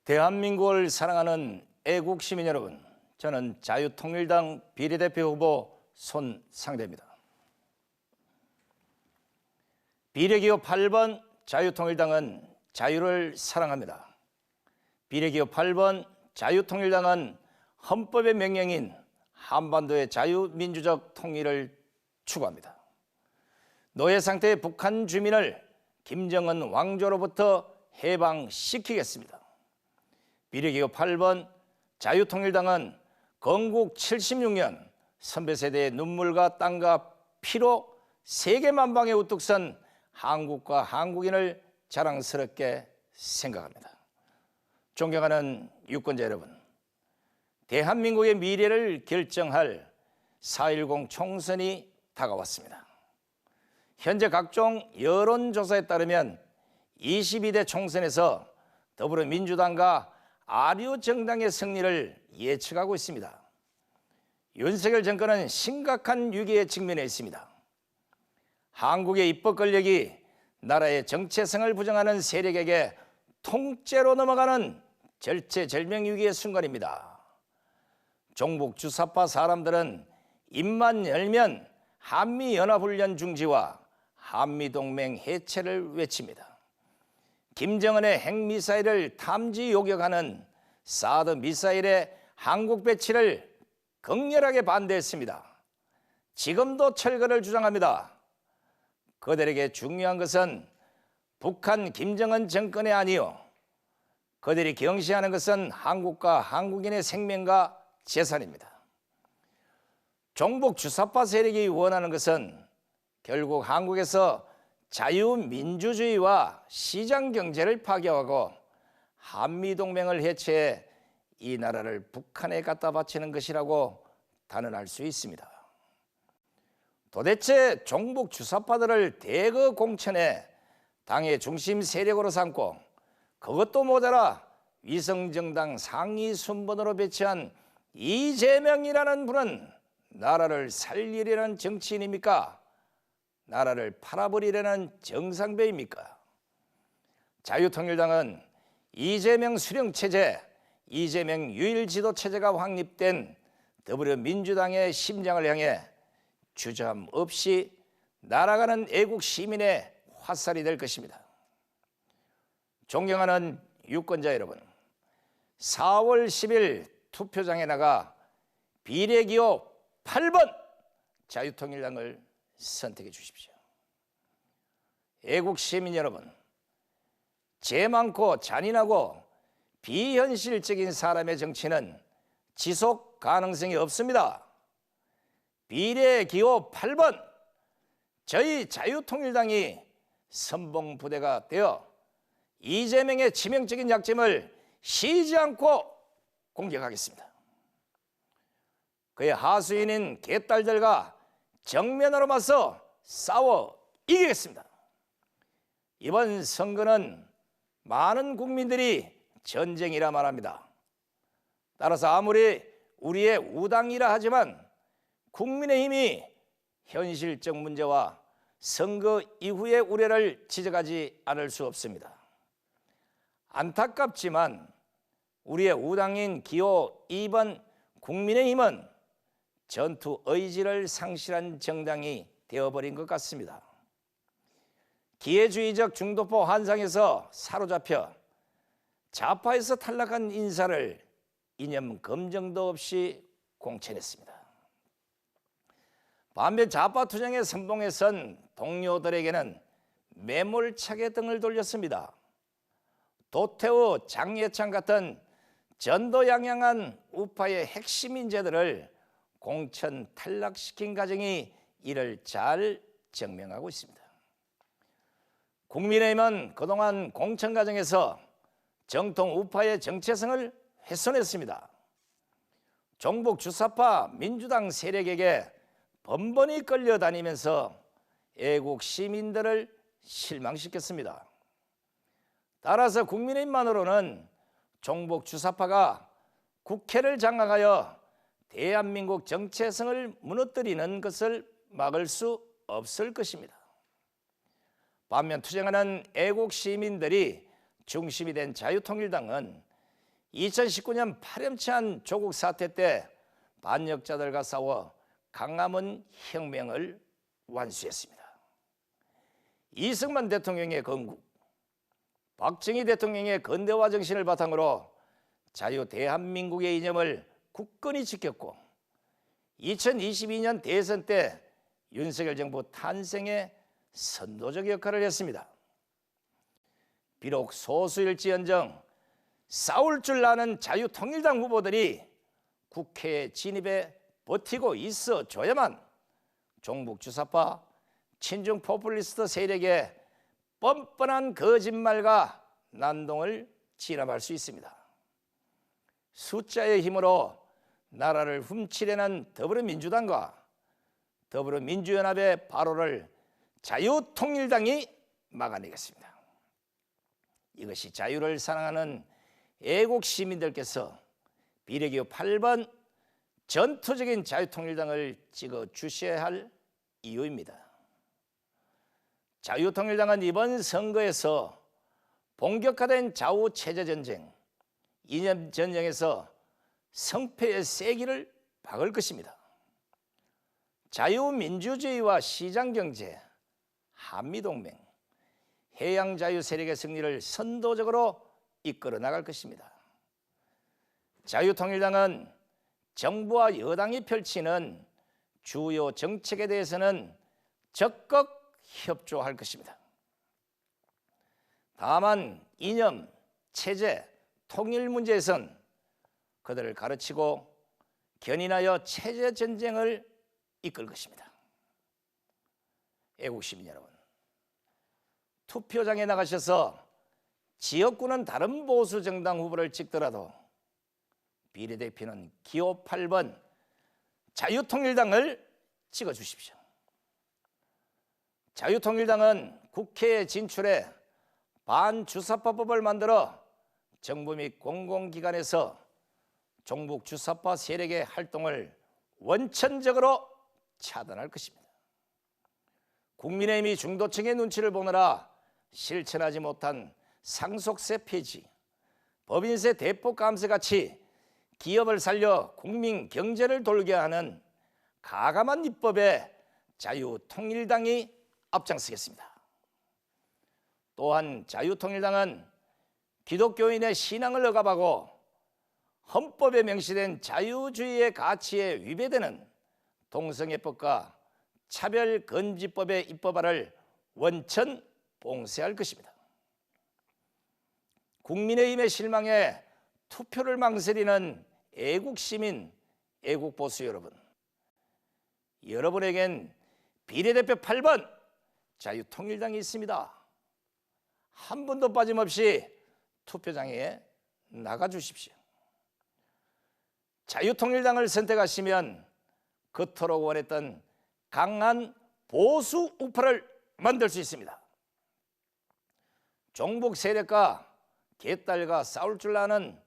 대한민국을 사랑하는 애국 시민 여러분, 저는 자유통일당 비례대표 후보 손상대입니다. 비례기호 8번 자유통일당은 자유를 사랑합니다. 비례기호 8번 자유통일당은 헌법의 명령인 한반도의 자유민주적 통일을 추구합니다. 노예 상태의 북한 주민을 김정은 왕조로부터 해방시키겠습니다. 비례기호 8번 자유통일당은 건국 76년 선배세대의 눈물과 땀과 피로 세계만방에 우뚝 선 한국과 한국인을 자랑스럽게 생각합니다. 존경하는 유권자 여러분, 대한민국의 미래를 결정할 4.10 총선이 다가왔습니다. 현재 각종 여론조사에 따르면 22대 총선에서 더불어민주당과 아류정당의 승리를 예측하고 있습니다. 윤석열 정권은 심각한 위기에 직면해 있습니다. 한국의 입법 권력이 나라의 정체성을 부정하는 세력에게 통째로 넘어가는 절체절명 위기의 순간입니다. 종북 주사파 사람들은 입만 열면 한미연합훈련 중지와 한미동맹 해체를 외칩니다. 김정은의 핵미사일을 탐지 요격하는 사드 미사일의 한국 배치를 극렬하게 반대했습니다. 지금도 철거를 주장합니다. 그들에게 중요한 것은 북한 김정은 정권이 아니요, 그들이 경시하는 것은 한국과 한국인의 생명과 재산입니다. 종북 주사파 세력이 원하는 것은 결국 한국에서 자유민주주의와 시장경제를 파괴하고 한미동맹을 해체해 이 나라를 북한에 갖다 바치는 것이라고 단언할 수 있습니다. 도대체 종북 주사파들을 대거 공천해 당의 중심 세력으로 삼고 그것도 모자라 위성정당 상위 순번으로 배치한 이재명이라는 분은 나라를 살리려는 정치인입니까? 나라를 팔아버리려는 정상배입니까? 자유통일당은 이재명 수령체제, 이재명 유일지도체제가 확립된 더불어민주당의 심장을 향해 주저함 없이 날아가는 애국 시민의 화살이 될 것입니다. 존경하는 유권자 여러분, 4월 10일 투표장에 나가 비례기호 8번 자유통일당을 선택해 주십시오. 애국 시민 여러분, 죄 많고 잔인하고 비현실적인 사람의 정치는 지속 가능성이 없습니다. 비례기호 8번 저희 자유통일당이 선봉부대가 되어 이재명의 치명적인 약점을 쉬지 않고 공격하겠습니다. 그의 하수인인 개딸들과 정면으로 맞서 싸워 이기겠습니다. 이번 선거는 많은 국민들이 전쟁이라 말합니다. 따라서 아무리 우리의 우당이라 하지만 국민의힘이 현실적 문제와 선거 이후의 우려를 지적하지 않을 수 없습니다. 안타깝지만 우리의 우당인 기호 2번 국민의힘은 전투 의지를 상실한 정당이 되어버린 것 같습니다. 기회주의적 중도포 환상에서 사로잡혀 좌파에서 탈락한 인사를 이념 검증도 없이 공천했습니다. 반면 좌파 투쟁의 선봉에 선 동료들에게는 매몰차게 등을 돌렸습니다. 도태우, 장예찬 같은 전도양양한 우파의 핵심 인재들을 공천 탈락시킨 과정이 이를 잘 증명하고 있습니다. 국민의힘은 그동안 공천 과정에서 정통 우파의 정체성을 훼손했습니다. 종북 주사파 민주당 세력에게 번번이 끌려다니면서 애국 시민들을 실망시켰습니다. 따라서 국민의힘만으로는 종북 주사파가 국회를 장악하여 대한민국 정체성을 무너뜨리는 것을 막을 수 없을 것입니다. 반면 투쟁하는 애국 시민들이 중심이 된 자유통일당은 2019년 파렴치한 조국 사태 때 반역자들과 싸워 강남은 혁명을 완수했습니다. 이승만 대통령의 건국, 박정희 대통령의 근대화 정신을 바탕으로 자유 대한민국의 이념을 굳건히 지켰고 2022년 대선 때 윤석열 정부 탄생에 선도적 역할을 했습니다. 비록 소수일지언정 싸울 줄 아는 자유통일당 후보들이 국회에 진입해 버티고 있어줘야만 종북 주사파 친중 포퓰리스트 세력의 뻔뻔한 거짓말과 난동을 진압할 수 있습니다. 숫자의 힘으로 나라를 훔치려는 더불어민주당과 더불어민주연합의 발호를 자유통일당이 막아내겠습니다. 이것이 자유를 사랑하는 애국 시민들께서 비례기호 8번 전투적인 자유통일당을 찍어 주셔야 할 이유입니다. 자유통일당은 이번 선거에서 본격화된 좌우체제전쟁, 이념전쟁에서 성패의 세기를 박을 것입니다. 자유민주주의와 시장경제, 한미동맹, 해양자유 세력의 승리를 선도적으로 이끌어 나갈 것입니다. 자유통일당은 정부와 여당이 펼치는 주요 정책에 대해서는 적극 협조할 것입니다. 다만 이념, 체제, 통일 문제에선 그들을 가르치고 견인하여 체제 전쟁을 이끌 것입니다. 애국시민 여러분, 투표장에 나가셔서 지역구는 다른 보수 정당 후보를 찍더라도 비례대표는 기호 8번 자유통일당을 찍어주십시오. 자유통일당은 국회에 진출해 반주사파법을 만들어 정부 및 공공기관에서 종북 주사파 세력의 활동을 원천적으로 차단할 것입니다. 국민의힘이 중도층의 눈치를 보느라 실천하지 못한 상속세 폐지, 법인세 대폭 감세같이 기업을 살려 국민 경제를 돌게 하는 가감한 입법에 자유통일당이 앞장서겠습니다. 또한 자유통일당은 기독교인의 신앙을 억압하고 헌법에 명시된 자유주의의 가치에 위배되는 동성애법과 차별금지법의 입법화를 원천 봉쇄할 것입니다. 국민의힘의 실망에 투표를 망설이는 애국시민, 애국보수 여러분, 여러분에겐 비례대표 8번 자유통일당이 있습니다. 한 분도 빠짐없이 투표장에 나가주십시오. 자유통일당을 선택하시면 그토록 원했던 강한 보수 우파를 만들 수 있습니다. 종북 세력과 개딸과 싸울 줄 아는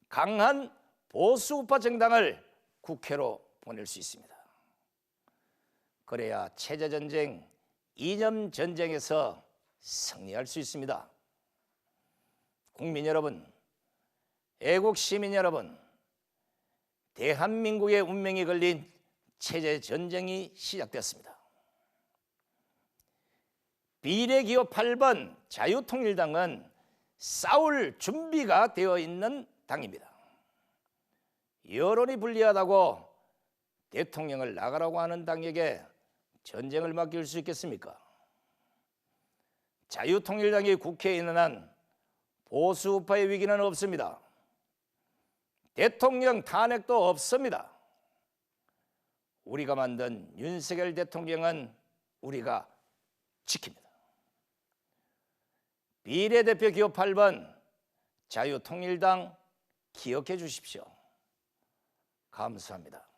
강한 보수 우파 정당을 국회로 보낼 수 있습니다. 그래야 체제전쟁, 이념전쟁에서 승리할 수 있습니다. 국민 여러분, 애국시민 여러분, 대한민국의 운명이 걸린 체제전쟁이 시작되었습니다. 비례기호 8번 자유통일당은 싸울 준비가 되어 있는 당입니다. 여론이 불리하다고 대통령을 나가라고 하는 당에게 전쟁을 맡길 수 있겠습니까? 자유통일당이 국회에 있는 한 보수우파의 위기는 없습니다. 대통령 탄핵도 없습니다. 우리가 만든 윤석열 대통령은 우리가 지킵니다. 비례대표 기호 8번 자유통일당 기억해 주십시오. 감사합니다.